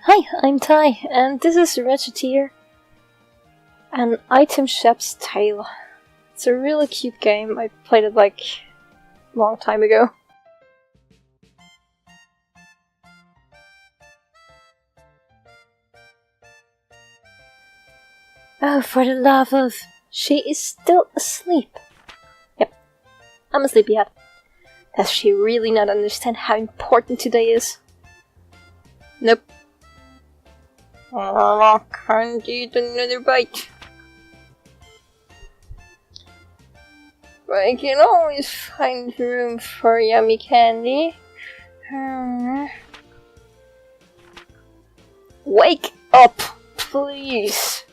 Hi, I'm Ty, and this is Recettear, an item shop's tale. It's a really cute game. I played it like a long time ago. Oh, for the love of... She is still asleep. Yep, I'm asleep yet. Does she really not understand how important today is? Nope. Oh, I can't eat another bite. But I can always find room for yummy candy. Wake up, please.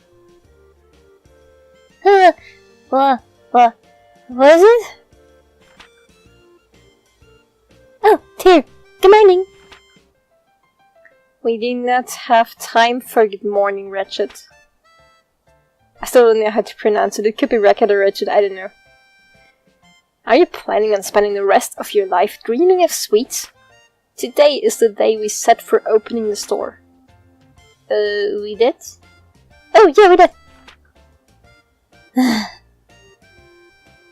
What was it? Oh, dear. Good morning. We do not have time for good morning, Wretched. I still don't know how to pronounce it. It could be Wretched or Wretched, I don't know. Are you planning on spending the rest of your life dreaming of sweets? Today is the day we set for opening the store. We did? Oh, yeah, we did.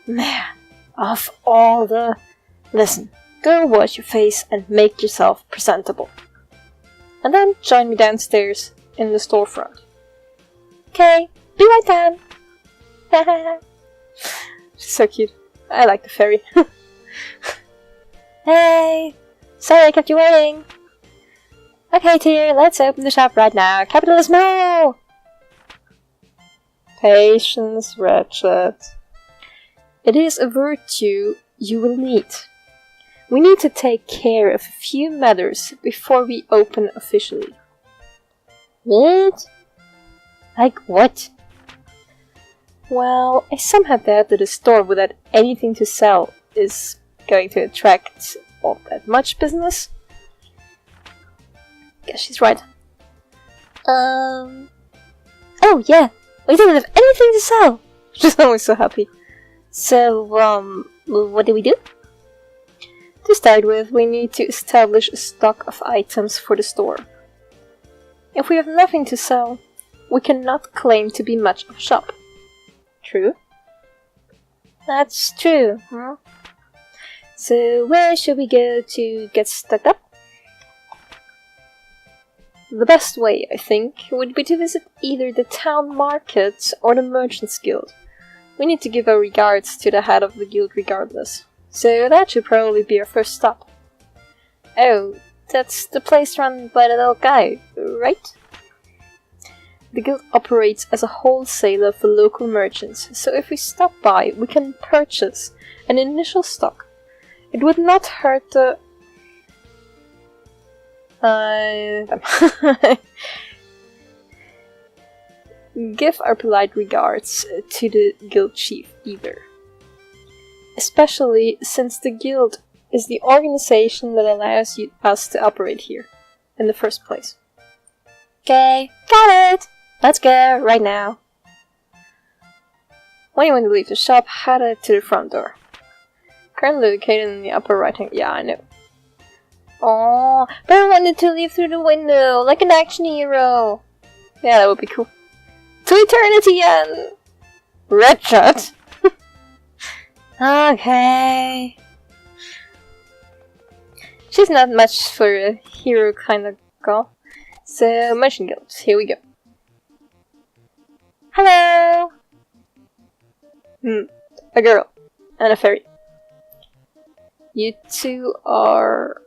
Man, of all the... Listen, go wash your face and make yourself presentable. And then join me downstairs in the storefront. Okay, be right down. She's so cute. I like the fairy. Hey! Sorry I kept you waiting. Okay, dear, let's open the shop right now. Capitalism HO! Patience, Wretched. It is a virtue you will need. We need to take care of a few matters before we open officially. What? Like what? Well, I somehow doubt that a store without anything to sell is going to attract all that much business. Guess she's right. Oh yeah, we don't have anything to sell! She's always so happy. So, what do we do? To start with, we need to establish a stock of items for the store. If we have nothing to sell, we cannot claim to be much of a shop. True? That's true, huh? So where should we go to get stocked up? The best way, I think, would be to visit either the town market or the merchants guild. We need to give our regards to the head of the guild regardless. So that should probably be our first stop. Oh, that's the place run by that old guy, right? The guild operates as a wholesaler for local merchants, so if we stop by, we can purchase an initial stock. It would not hurt the... give our polite regards to the guild chief either. Especially since the guild is the organization that allows us to operate here in the first place. Okay, got it! Let's go, right now. When you want to leave the shop, head to the front door. Currently located in the upper right hand. Yeah, I know. Oh, but I wanted to leave through the window, like an action hero. Yeah, that would be cool. To eternity and... Wretched! Okay. She's not much for a hero kind of girl. So, merchant guild, here we go. Hello! A girl. And a fairy. You two are...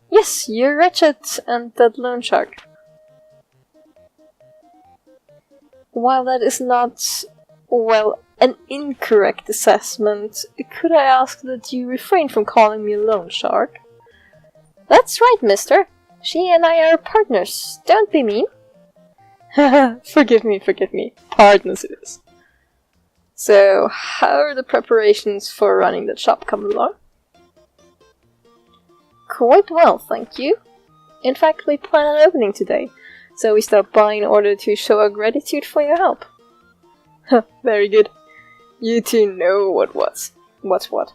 Yes, you're Wretched and that loan shark. While that is not, well, an incorrect assessment, could I ask that you refrain from calling me a loan shark? That's right, mister. She and I are partners. Don't be mean. Forgive me. Partners it is. So, how are the preparations for running the shop coming along? Quite well, thank you. In fact, we plan on opening today, so we stopped by in order to show our gratitude for your help. Very good. You two know what's what.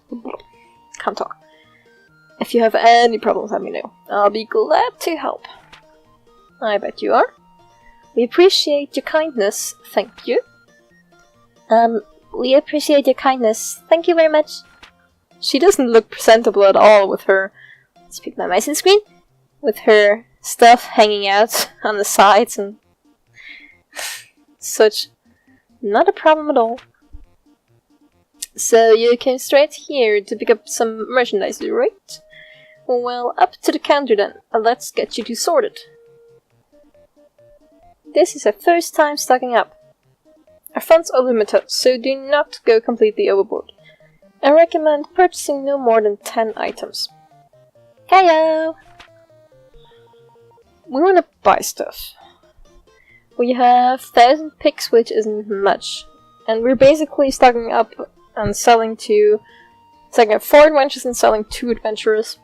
Can't talk. If you have any problems, let me know. I'll be glad to help. I bet you are. We appreciate your kindness, thank you. We appreciate your kindness, thank you very much. She doesn't look presentable at all with her, let's pick my mouse and screen, with her stuff hanging out on the sides and such. Not a problem at all. So you came straight here to pick up some merchandise, right? Well, up to the counter then, and let's get you two sorted. This is our first time stocking up. Our funds are limited, so do not go completely overboard. I recommend purchasing no more than 10 items. Hello! We want to buy stuff. We have 1,000 picks, which isn't much. And we're basically stocking up and selling to... stocking up 4 adventurers and selling 2 adventurers.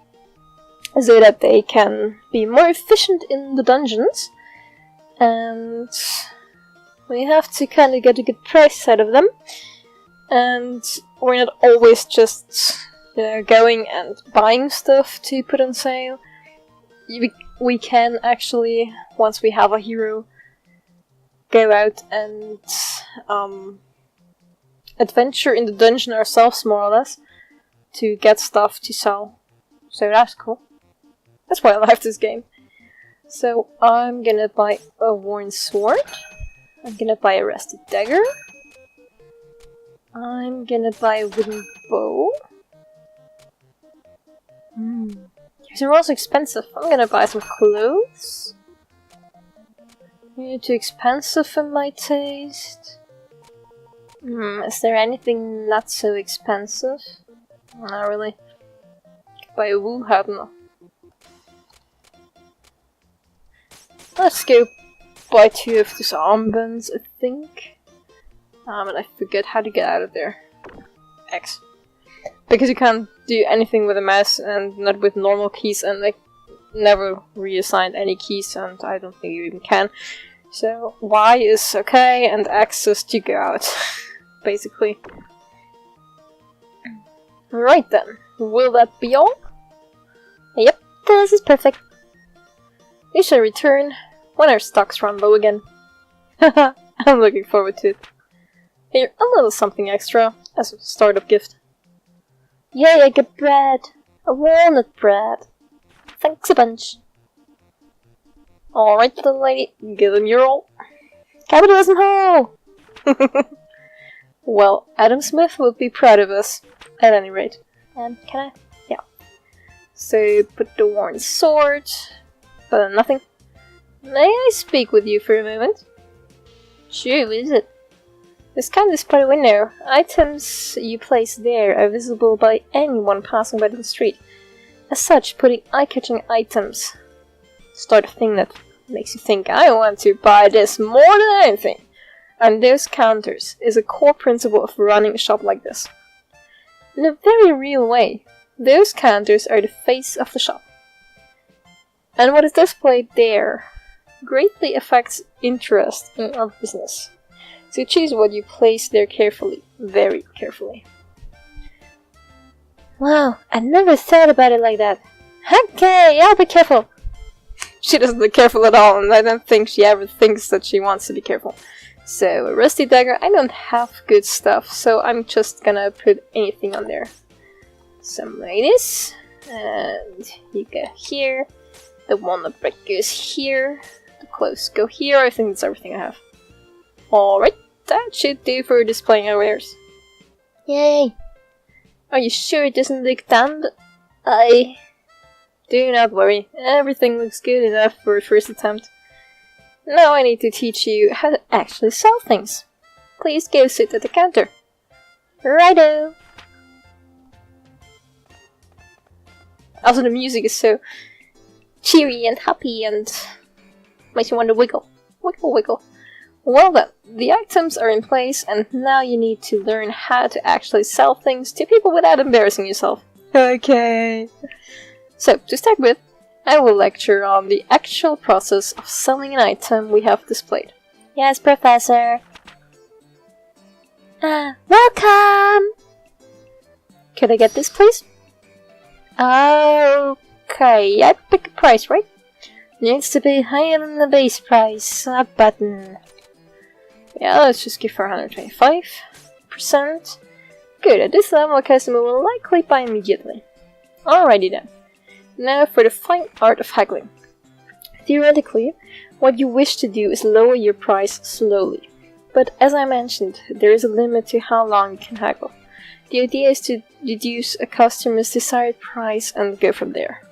So that they can be more efficient in the dungeons. And... we have to kind of get a good price out of them. And we're not always just, going and buying stuff to put on sale. We can actually, once we have a hero, go out and adventure in the dungeon ourselves, more or less, to get stuff to sell. So that's cool. That's why I like this game. So I'm gonna buy a worn sword. I'm gonna buy a rusty dagger. I'm gonna buy a wooden bow. These are also expensive. I'm gonna buy some clothes. You're too expensive for my taste. Is there anything not so expensive? Not really. Could buy a wool hat now. Let's go buy 2 of these armbands, I think. And I forget how to get out of there. X. Because you can't do anything with a mouse and not with normal keys, and I never reassigned any keys, and I don't think you even can. So Y is okay, and X is to go out, basically. Right then, will that be all? Yep, this is perfect. We shall return when our stocks run low again. Haha, I'm looking forward to it. Here, a little something extra, as a startup gift. Yay, I get bread! A walnut bread! Thanks a bunch! Alright, little lady, give him your all. Capitalism HO! Well, Adam Smith will be proud of us, at any rate. Can I? Yeah. So, put the worn sword, but nothing. May I speak with you for a moment? Sure, what is it? This can't display window. Items you place there are visible by anyone passing by the street. As such, putting eye-catching items start a thing that makes you think, I want to buy this more than anything. And those counters is a core principle of running a shop like this. In a very real way, those counters are the face of the shop. And what is displayed there greatly affects interest in our business. So choose what you place there carefully, very carefully. Wow, I never thought about it like that. Okay, I'll be careful. She doesn't look careful at all, and I don't think she ever thinks that she wants to be careful. So, a rusty dagger, I don't have good stuff, so I'm just gonna put anything on there. Some like this, and you go here. The walnut bread goes here. The clothes go here. I think that's everything I have. Alright, that should do for displaying our wares. Yay! Are you sure it doesn't look damned? Do not worry, everything looks good enough for a first attempt. Now I need to teach you how to actually sell things. Please go sit at the counter. Righto! Also, the music is so cheery and happy and makes you want to wiggle. Wiggle, wiggle. Well then, the items are in place, and now you need to learn how to actually sell things to people without embarrassing yourself. Okay. So, to start with, I will lecture on the actual process of selling an item we have displayed. Yes, Professor. Welcome! Could I get this, please? Okay, I pick a price, right? Needs to be higher than the base price. A button. Yeah, let's just give her 125%. Good, at this level a customer will likely buy immediately. Alrighty then. Now for the fine art of haggling. Theoretically, what you wish to do is lower your price slowly. But as I mentioned, there is a limit to how long you can haggle. The idea is to deduce a customer's desired price and go from there.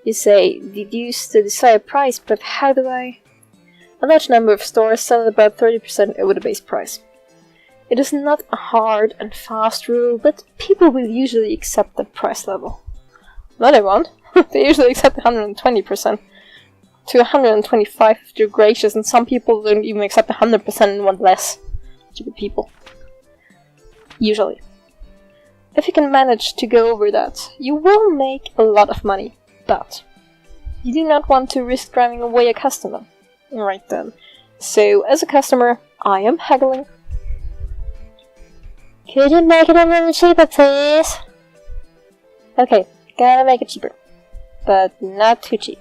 You say, deduce the desired price, but how do I? A large number of stores sell at about 30% over the base price. It is not a hard and fast rule, but people will usually accept that price level. No, they won't. They usually accept 120%. To 125 if they're gracious, and some people don't even accept 100% and want less. Stupid people. Usually. If you can manage to go over that, you will make a lot of money. But you do not want to risk driving away a customer. Right then. So, as a customer, I am haggling. Could you make it a little cheaper, please? Okay, gotta make it cheaper. But not too cheap.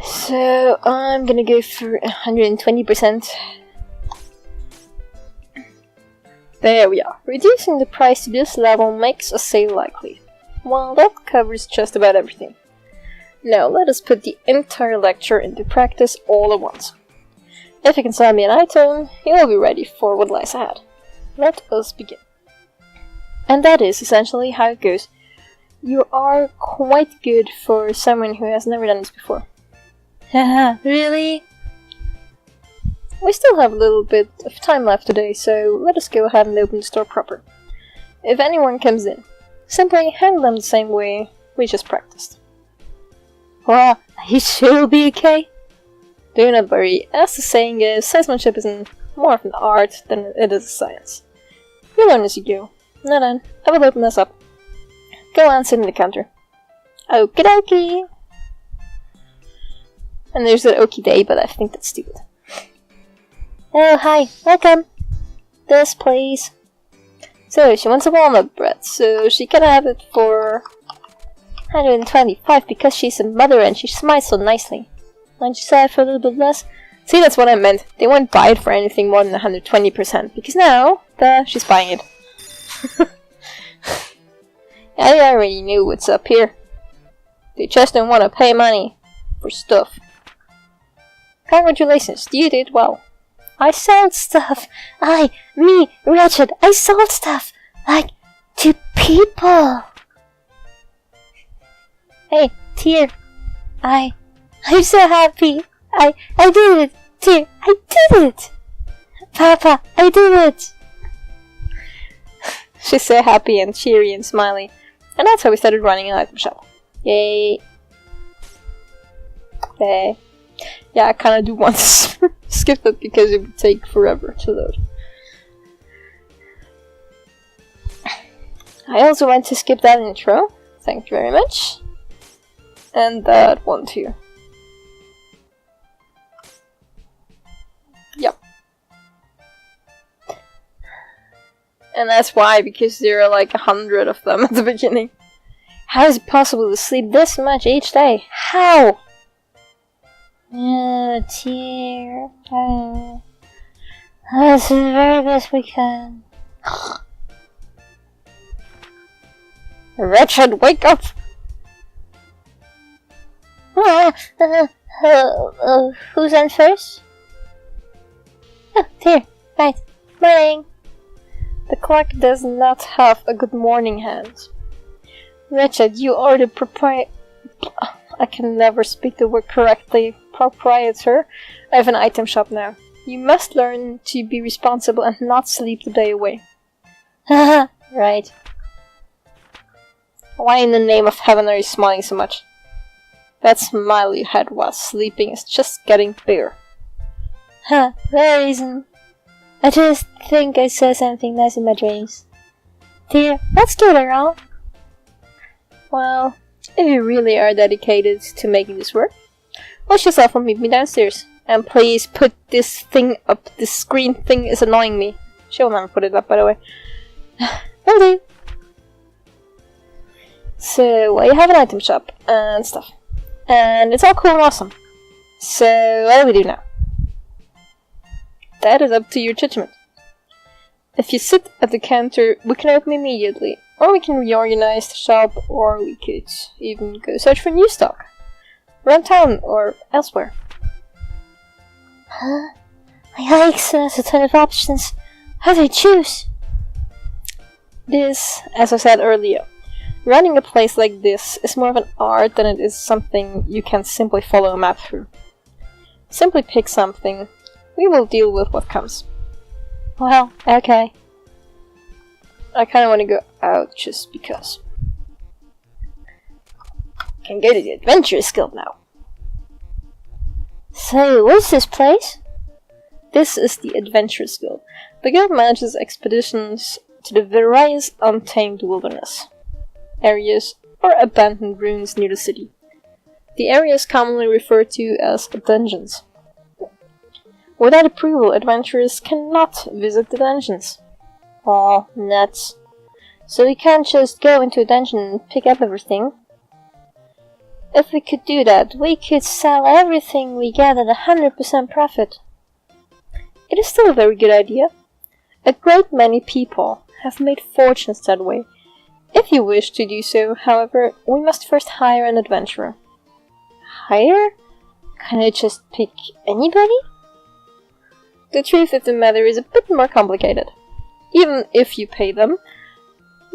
So, I'm gonna go for 120%. There we are. Reducing the price to this level makes a sale likely. Well, that covers just about everything. Now, let us put the entire lecture into practice all at once. If you can sell me an item, you will be ready for what lies ahead. Let us begin. And that is essentially how it goes. You are quite good for someone who has never done this before. Haha, really? We still have a little bit of time left today, so let us go ahead and open the store proper. If anyone comes in, simply handle them the same way we just practiced. Wow, are you sure it'll be okay? Do not worry, as the saying is, salesmanship is more of an art than it is a science. You learn as you go. Now then, I will open this up. Go and sit in the counter. Okie dokie! And there's an okie day, but I think that's stupid. Oh, hi, welcome! This, please. So, she wants a walnut bread, so she can have it for 125 because she's a mother and she smiles so nicely. Why don't you sell it for a little bit less? See, that's what I meant. They won't buy it for anything more than 120% because now, she's buying it. I already knew what's up here. They just don't want to pay money for stuff. Congratulations, you did well. I sold stuff. Me, Richard, I sold stuff. Like, to people. Hey, Tear. I'm so happy. I did it. Tear, I did it. Papa, I did it. She's so happy and cheery and smiley. And that's how we started running an item shop. Yay. Okay. Yeah, I kinda do want to skip it because it would take forever to load. I also want to skip that intro. Thank you very much. And that one too. Yep. And that's why, because there are like 100 of them at the beginning. How is it possible to sleep this much each day? How? Oh, dear. Oh. This is the very best we can. Richard, wake up! Who's on first? Oh, dear. Right. Morning. The clock does not have a good morning hand. Richard, you are the I can never speak the word correctly. Proprietor of an item shop now. You must learn to be responsible and not sleep the day away. Haha, right. Why in the name of heaven are you smiling so much? That smile you had while sleeping is just getting bigger. No reason. I just think I saw something nice in my dreams. Dear, let's get it all. Well, if you really are dedicated to making this work, wash yourself and meet me downstairs. And please put this thing up. This screen thing is annoying me. She'll never put it up, by the way. Will do. So, well, you have an item shop and stuff. And it's all cool and awesome. So, what do we do now? That is up to your judgment. If you sit at the counter, we can open immediately, or we can reorganize the shop, or we could even go search for new stock. Around town, or elsewhere. Huh? Yikes, there's a ton of options. How do I choose? This, as I said earlier, running a place like this is more of an art than it is something you can simply follow a map through. Simply pick something. We will deal with what comes. Well, okay. I kinda wanna go out just because. Can go to the Adventurers Guild now. So, what's this place? This is the Adventurers Guild. The guild manages expeditions to the various untamed wilderness areas or abandoned ruins near the city. The area is commonly referred to as dungeons. Without approval, adventurers cannot visit the dungeons. Aw, nuts. So we can't just go into a dungeon and pick up everything? If we could do that, we could sell everything we get at 100% profit. It is still a very good idea. A great many people have made fortunes that way. If you wish to do so, however, we must first hire an adventurer. Hire? Can I just pick anybody? The truth of the matter is a bit more complicated. Even if you pay them,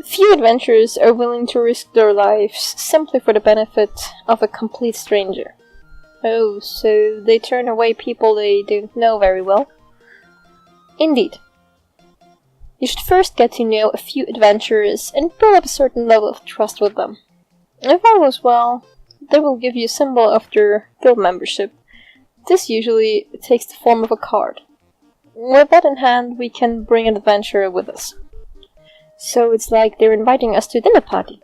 few adventurers are willing to risk their lives simply for the benefit of a complete stranger. Oh, so they turn away people they don't know very well? Indeed. You should first get to know a few adventurers and build up a certain level of trust with them. If all goes well, they will give you a symbol of their guild membership. This usually takes the form of a card. With that in hand, we can bring an adventurer with us. So it's like they're inviting us to a dinner party.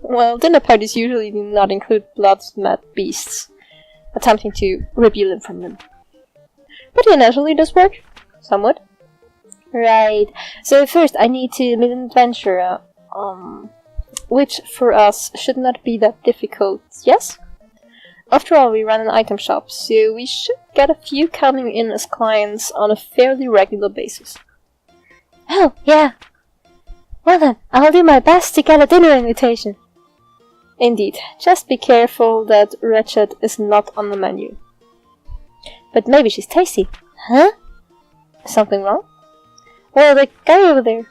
Well, dinner parties usually do not include blood-mad beasts attempting to rip you limb from limb. But yeah, naturally it does work. Somewhat. Right. So first I need to meet an adventurer. Which for us should not be that difficult, yes? After all, we run an item shop, so we should get a few coming in as clients on a fairly regular basis. Oh, yeah. Well then, I'll do my best to get a dinner invitation. Indeed, just be careful that Recettear is not on the menu. But maybe she's tasty. Huh? Something wrong? Well, the guy over there.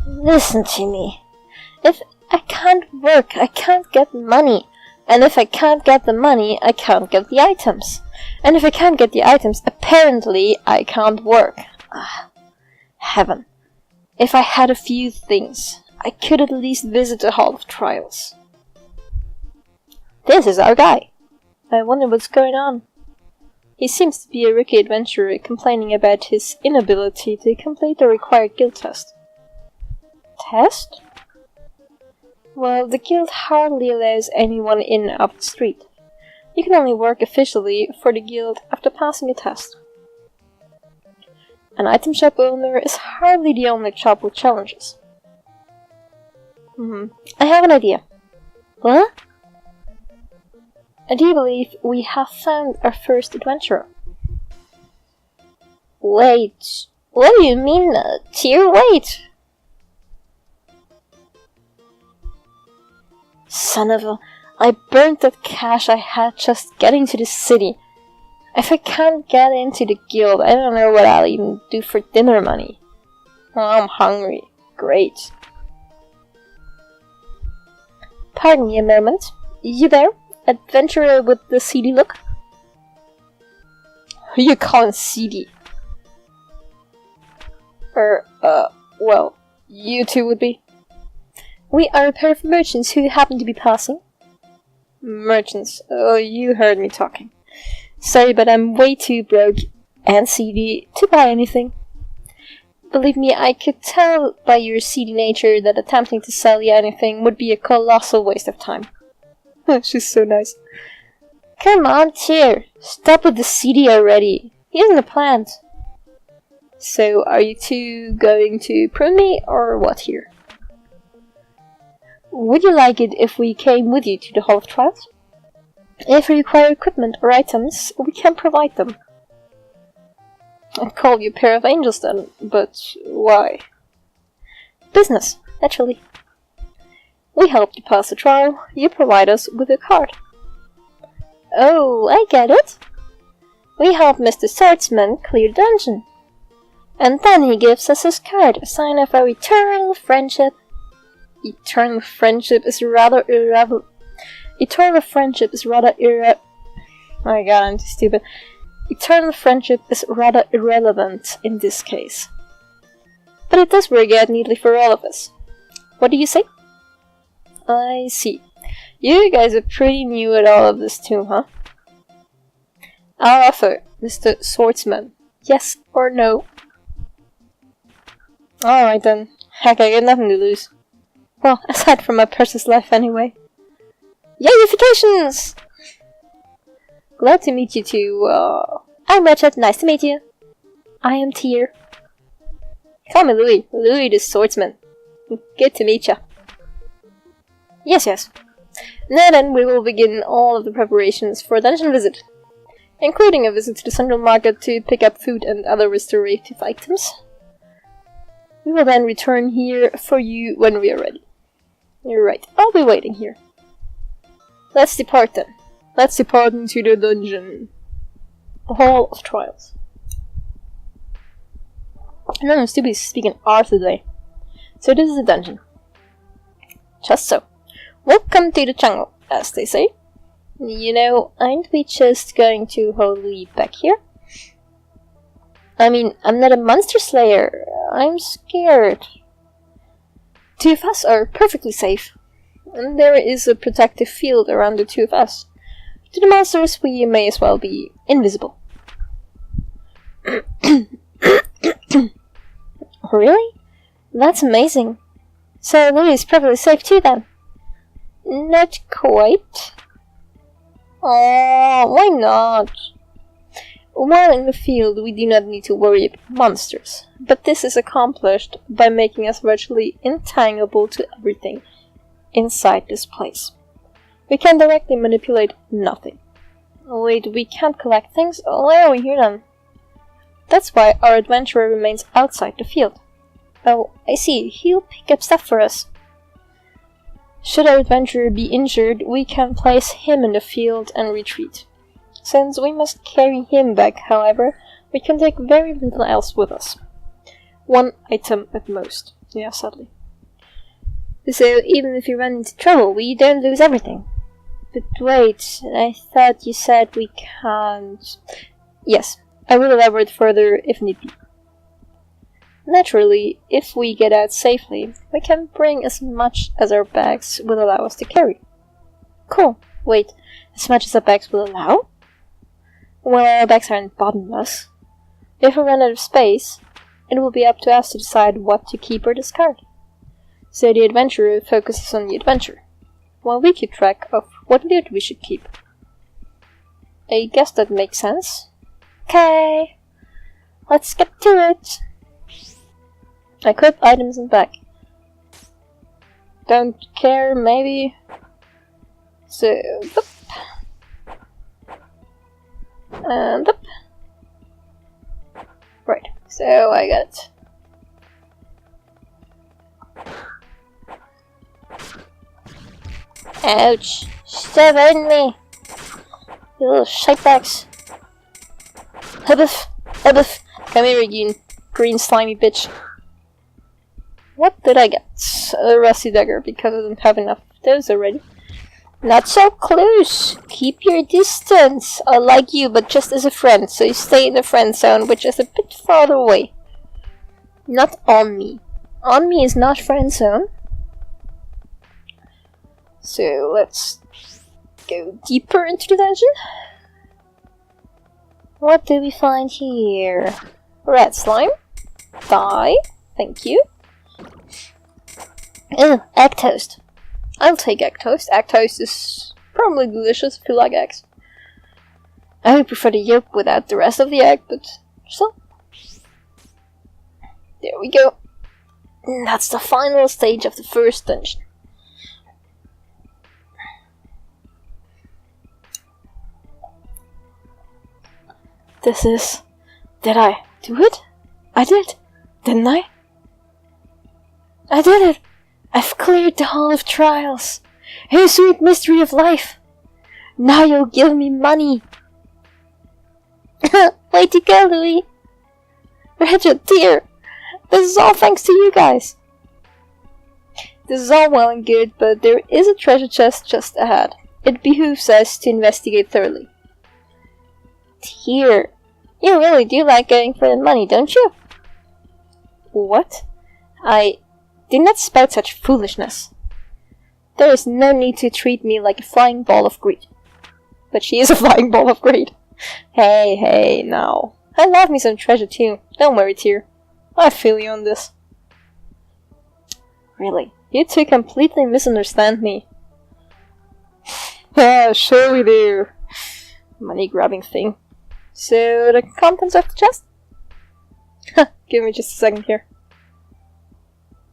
Listen to me. If I can't work, I can't get money. And if I can't get the money, I can't get the items. And if I can't get the items, apparently I can't work. Ah, heaven. If I had a few things, I could at least visit the Hall of Trials. This is our guy. I wonder what's going on. He seems to be a rookie adventurer complaining about his inability to complete the required guild test. Test? Well, the guild hardly allows anyone in off the street. You can only work officially for the guild after passing a test. An item shop owner is hardly the only shop with challenges. I have an idea. What? I do believe we have found our first adventurer. Wait, what do you mean, tier? Wait! Son of a... I burnt that cash I had just getting to the city. If I can't get into the guild, I don't know what I'll even do for dinner money. Oh, I'm hungry. Great. Pardon me a moment. You there? Adventurer with the seedy look? Who you calling seedy? Well, you two would be? We are a pair of merchants who happen to be passing. Merchants. Oh, you heard me talking. Sorry, but I'm way too broke and seedy to buy anything. Believe me, I could tell by your seedy nature that attempting to sell you anything would be a colossal waste of time. She's so nice. Come on, Tyr. Stop with the seedy already. He isn't a plant. So, are you two going to prune me, or what here? Would you like it if we came with you to the Hall of Trials? If you require equipment or items, we can provide them. I'd call you a pair of angels then, but why? Business, naturally. We help you pass the trial, you provide us with a card. Oh, I get it. We help Mr. Swordsman clear the dungeon. And then he gives us his card, a sign of our eternal friendship. Eternal friendship is rather irrelevant. Eternal friendship is rather Oh my god, I'm too stupid. Eternal friendship is rather irrelevant in this case. But it does work out neatly for all of us. What do you say? I see. You guys are pretty new at all of this too, huh? I'll offer, Mr. Swordsman. Yes or no? Alright then. Heck, I got nothing to lose. Well, aside from my precious life anyway. Yayifications! Glad to meet you too. I'm Richard, nice to meet you. I am Tyr. Call me Louis. Louis the Swordsman. Good to meet ya. Yes. Now then, we will begin all of the preparations for a dungeon visit, including a visit to the central market to pick up food and other restorative items. We will then return here for you when we are ready. You're right, I'll be waiting here. Let's depart then. Let's depart into the dungeon. The Hall of Trials. And I'm stupid speaking R today. So this is a dungeon. Just so. Welcome to the jungle, as they say. You know, aren't we just going to hold back here? I mean, I'm not a monster slayer. I'm scared. Two of us are perfectly safe. And there is a protective field around the two of us. To the monsters, we may as well be invisible. Really? That's amazing. So Louis is perfectly safe too then? Not quite. Oh, why not? While in the field, we do not need to worry about monsters, but this is accomplished by making us virtually intangible to everything inside this place. We can directly manipulate nothing. Wait, we can't collect things? Why are we here then? That's why our adventurer remains outside the field. Oh, I see. He'll pick up stuff for us. Should our adventurer be injured, we can place him in the field and retreat. Since we must carry him back, however, we can take very little else with us. One item at most. Yeah, sadly. So, even if you run into trouble, we don't lose everything. But wait, I thought you said we can't... Yes, I will elaborate further if need be. Naturally, if we get out safely, we can bring as much as our bags will allow us to carry. Cool. Wait, as much as our bags will allow? Well, our bags aren't bottomless. If we run out of space, it will be up to us to decide what to keep or discard. So the adventurer focuses on the adventure, while we keep track of what loot we should keep. I guess that makes sense. Okay, let's get to it. Equip items and back. Don't care, maybe. So, up. And up. Right, so I got it. Ouch! Stop hitting me! You little shitebags! Hubbif! Hubbif! Come here, you green slimy bitch. What did I get? A rusty dagger, because I didn't have enough of those already. Not so close! Keep your distance! I like you, but just as a friend, so you stay in the friend zone, which is a bit farther away. Not on me. On me is not friend zone. So let's go deeper into the dungeon. What do we find here? Red slime. Die. Thank you. Egg toast. I'll take egg toast. Egg toast is probably delicious if you like eggs. I would prefer the yolk without the rest of the egg, but still. There we go. And that's the final stage of the first dungeon. this is... Did I do it? I did, didn't I? I did it! I've cleared the Hall of Trials! Hey, sweet mystery of life! Now you'll give me money! Way to go, Louis! Recettear! This is all thanks to you guys! This is all well and good, but there is a treasure chest just ahead. It behooves us to investigate thoroughly. Tear, you really do like going for the money, don't you? What? I did not spout such foolishness. There is no need to treat me like a flying ball of greed. But she is a flying ball of greed. Hey, now. I love me some treasure too. Don't worry, Tear. I feel you on this. Really, you two completely misunderstand me. Yeah, sure we do. Money-grabbing thing. So, the contents of the chest? Give me just a second here.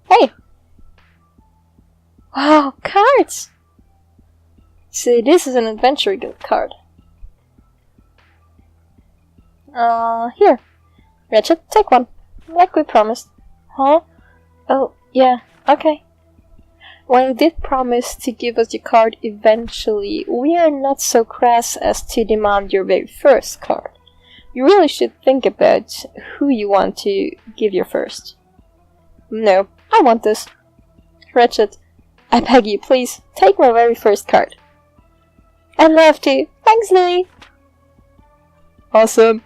Hey! Wow, cards! So this is an adventure guild card. Here. Recettear, take one. Like we promised. Huh? Oh, yeah, okay. While you did promise to give us your card eventually, we are not so crass as to demand your very first card. You really should think about who you want to give your first. No, I want this. Recettear, I beg you, please, take my very first card. I'd love to. Thanks, Louis. Awesome.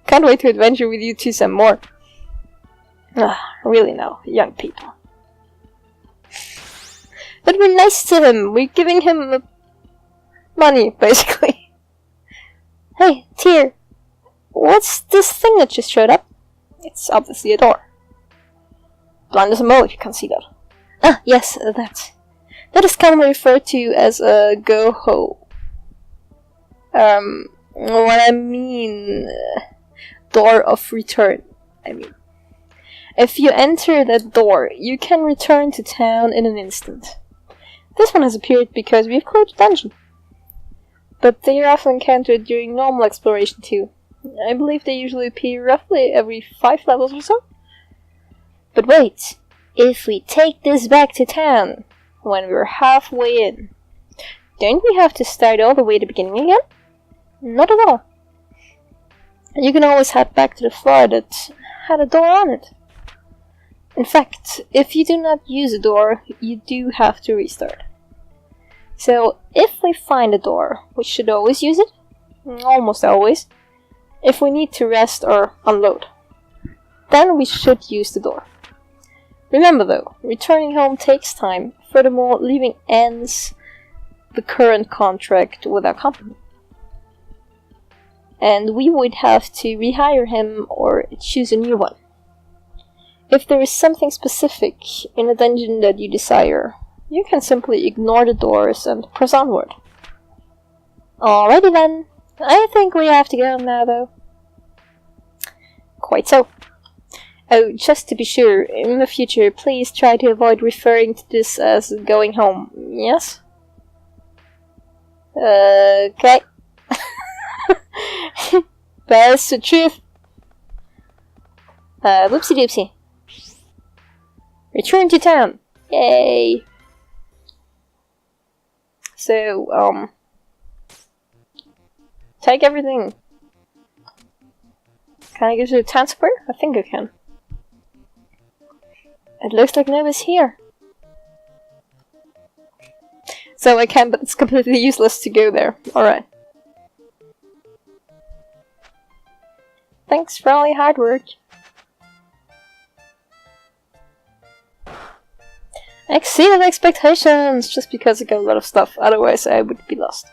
Can't wait to adventure with you two some more. Really now, young people. But we're nice to him. We're giving him money, basically. Hey, Tear. What's this thing that just showed up? It's obviously a door. Blind as a mole if you can't see that. Ah, yes, that. That is commonly referred to as a go-ho. What I mean... door of return, I mean. If you enter that door, you can return to town in an instant. This one has appeared because we've closed the dungeon. But they are often encountered during normal exploration too. I believe they usually appear roughly every 5 levels or so. But wait, if we take this back to town, when we're halfway in, don't we have to start all the way at the beginning again? Not at all. You can always head back to the floor that had a door on it. In fact, if you do not use a door, you do have to restart. So, if we find a door, we should always use it. Almost always. If we need to rest or unload, then we should use the door. Remember though, returning home takes time. Furthermore, leaving ends the current contract with our company. And we would have to rehire him or choose a new one. If there is something specific in a dungeon that you desire, you can simply ignore the doors and press onward. Alrighty then, I think we have to go now though. Quite so. Oh, just to be sure, in the future, please try to avoid referring to this as going home, yes? Okay. That's the truth. Whoopsie doopsie. Return to town. Yay. So, take everything. Can I go to the town square? I think I can. It looks like nobody's here. So I can, but it's completely useless to go there. Alright. Thanks for all your hard work. Exceeded expectations! Just because I got a lot of stuff, otherwise I would be lost.